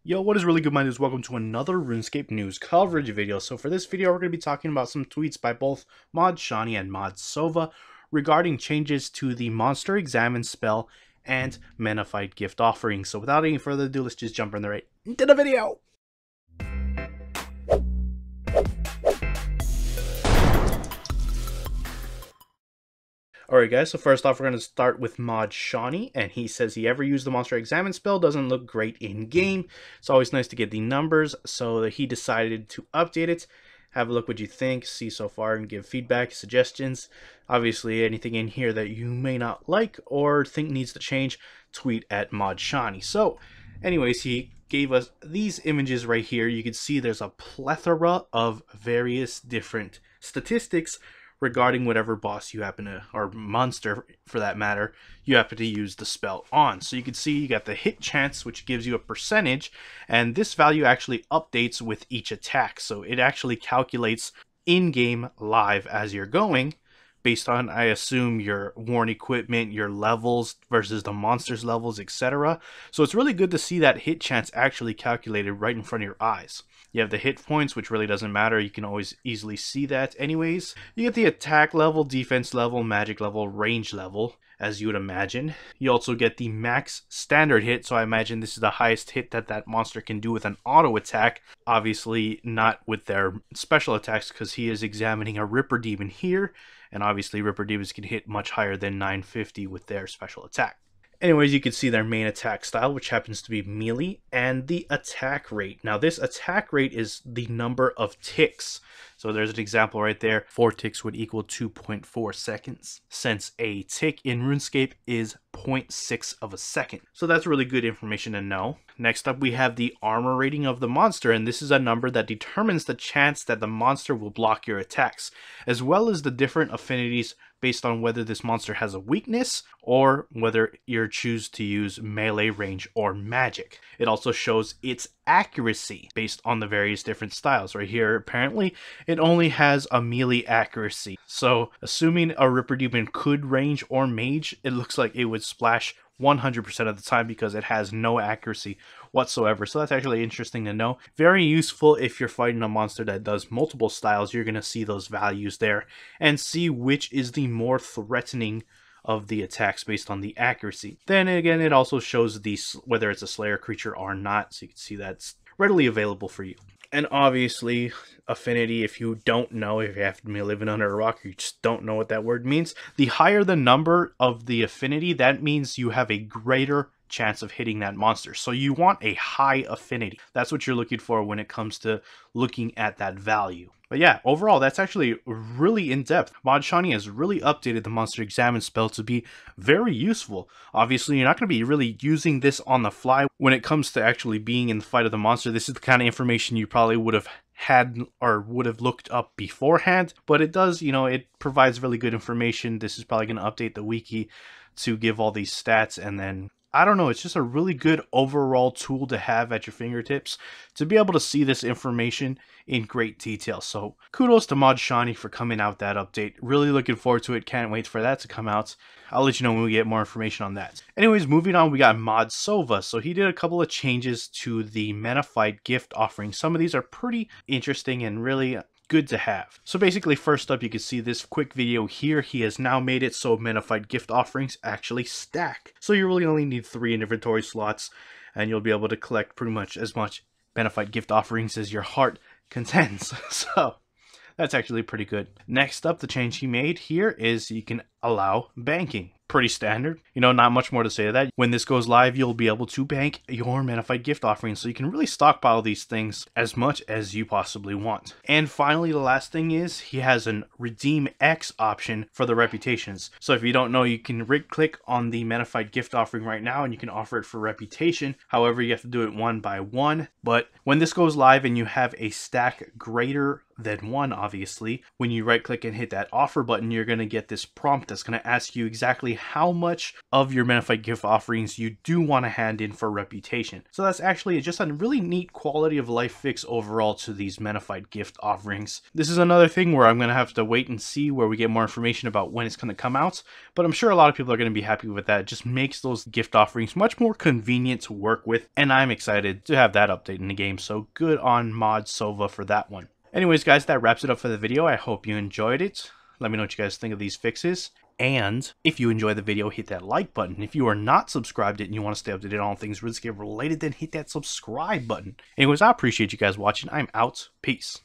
Yo, what is really good, minders? Welcome to another RuneScape news coverage video. So for this video, we're going to be talking about some tweets by both Mod Shani and Mod Sova regarding changes to the Monster Examine spell and Menaphite gift offering. So without any further ado, let's just jump right into the video. Alright guys, so first off we're going to start with Mod Shani, and he says he ever used the Monster Examine spell, doesn't look great in game. It's always nice to get the numbers, so he decided to update it. Have a look what you think, see so far, and give feedback, suggestions. Obviously anything in here that you may not like or think needs to change, tweet at Mod Shani. So anyways, he gave us these images right here. You can see there's a plethora of various different statistics regarding whatever boss you happen to, or monster for that matter, you happen to use the spell on. So you can see you got the hit chance, which gives you a percentage, and this value actually updates with each attack. So it actually calculates in-game live as you're going, based on, I assume, your worn equipment, your levels versus the monster's levels, etc. So it's really good to see that hit chance actually calculated right in front of your eyes. You have the hit points, which really doesn't matter. You can always easily see that anyways. You get the attack level, defense level, magic level, range level, as you would imagine. You also get the max standard hit, so I imagine this is the highest hit that that monster can do with an auto attack. Obviously not with their special attacks, because he is examining a Ripper Demon here, and obviously Ripper Demons can hit much higher than 950 with their special attack. Anyways, you can see their main attack style, which happens to be melee, and the attack rate. Now, this attack rate is the number of ticks. So there's an example right there. 4 ticks would equal 2.4 seconds, since a tick in RuneScape is 0.6 of a second. So that's really good information to know. Next up, we have the armor rating of the monster, and this is a number that determines the chance that the monster will block your attacks, as well as the different affinities based on whether this monster has a weakness or whether you choose to use melee, range, or magic. It also shows its accuracy based on the various different styles. Right here, apparently, it only has a melee accuracy. So, assuming a Ripper Demon could range or mage, it looks like it would splash 100% of the time because it has no accuracy whatsoever. So that's actually interesting to know. Very useful if you're fighting a monster that does multiple styles. You're going to see those values there and see which is the more threatening of the attacks based on the accuracy. Then again, it also shows whether it's a Slayer creature or not, so you can see that's readily available for you. And obviously, affinity, if you don't know, if you have to be living under a rock, or you just don't know what that word means, the higher the number of the affinity, that means you have a greater chance of hitting that monster. So you want a high affinity. That's what you're looking for when it comes to looking at that value. But yeah, overall, that's actually really in-depth. Mod Shani has really updated the Monster Examine spell to be very useful. Obviously, you're not going to be really using this on the fly when it comes to actually being in the fight of the monster. This is the kind of information you probably would have had or would have looked up beforehand. But it does, it provides really good information. This is probably going to update the wiki to give all these stats, and then I don't know, it's just a really good overall tool to have at your fingertips to be able to see this information in great detail. So kudos to Mod Shani for coming out with that update. Really looking forward to it. Can't wait for that to come out. I'll let you know when we get more information on that. Anyways, moving on, we got Mod Sova. So he did a couple of changes to the Menaphite gift offering. Some of these are pretty interesting and really good to have. So basically, first up, you can see this quick video here. He has now made it so Menaphite gift offerings actually stack. So you really only need 3 inventory slots, and you'll be able to collect pretty much as much Menaphite gift offerings as your heart contends. So that's actually pretty good. Next up, the change he made here is you can allow banking. Pretty standard. Not much more to say to that. When this goes live, you'll be able to bank your Menaphite gift offerings, so you can really stockpile these things as much as you possibly want. And finally, the last thing is he has an Redeem X option for the reputations. So if you don't know, you can right-click on the Menaphite gift offering right now, and you can offer it for reputation. However, you have to do it one by one. But when this goes live and you have a stack greater than one, obviously. When you right click and hit that offer button, you're going to get this prompt that's going to ask you exactly how much of your Menaphite gift offerings you do want to hand in for reputation. So that's actually just a really neat quality of life fix overall to these Menaphite gift offerings. This is another thing where I'm going to have to wait and see where we get more information about when it's going to come out, but I'm sure a lot of people are going to be happy with that. It just makes those gift offerings much more convenient to work with, and I'm excited to have that update in the game, so good on Mod Sova for that one. Anyways guys, that wraps it up for the video. I hope you enjoyed it. Let me know what you guys think of these fixes. And if you enjoyed the video, hit that like button. If you are not subscribed and you want to stay up to date on all things RuneScape related, then hit that subscribe button. Anyways, I appreciate you guys watching. I'm out. Peace.